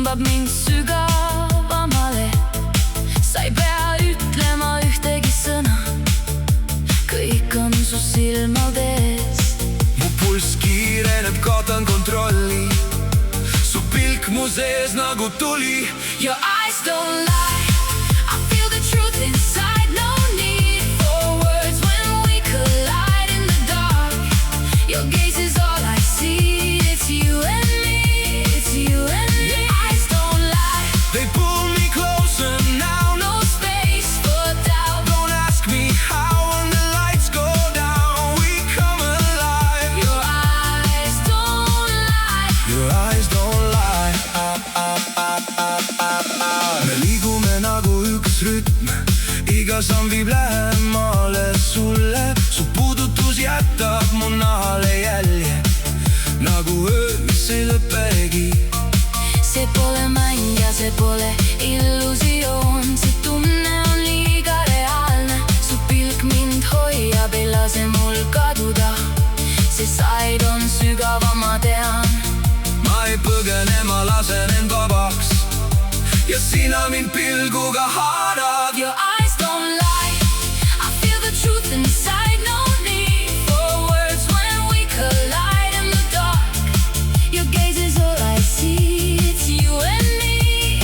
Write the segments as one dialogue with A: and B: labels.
A: tõmbab mind sügavamale. Sa ei pea ütlema ühtegi sõna, kõik on su silmade ees.
B: Mu pulss kiireneb, kaotan kontrolli, su pilk mu sees nagu tuli.
A: Your eyes don't lie, I feel the truth inside. No need for words when we collide in the dark. Your gaze is all I see, it's you and me, it's you and me. Your eyes don't lie,
B: They pull me closer now.
A: no space for doubt.
B: Don't ask me how when the lights go down. We come alive.
A: Your eyes don't lie,
B: Your eyes don't lie. Me liigume nagu üks rütm, iga samm viib lähemale sulle. Su puudutus jätab mu nahale jälje, nagu öö, mis ei lõpegi.
A: see pole mäng ja see pole illusioon. See tunne on liiga reaalne, su pilk mind hoiab, ei lase mul kaduda. See said on sügavam, ma tean.
B: Ma ei põgene, ma lasen end vabaks ja sina mind pilguga haarad.
A: Your eyes don't lie, I feel the truth inside. No need for words when we collide in the dark. Your gaze is all I see, it's you and me,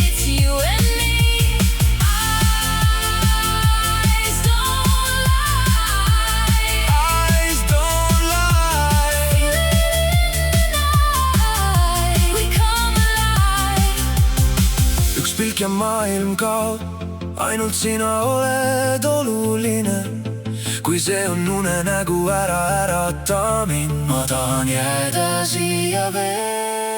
A: it's you and me. Eyes don't lie,
B: Eyes don't lie.
A: feel it in the night. We come alive.
B: Üks pilk ja maailm kaob, ainult sina oled oluline. Kui see on unenägu, ära ärata mind, ma tahan jääda siia veel.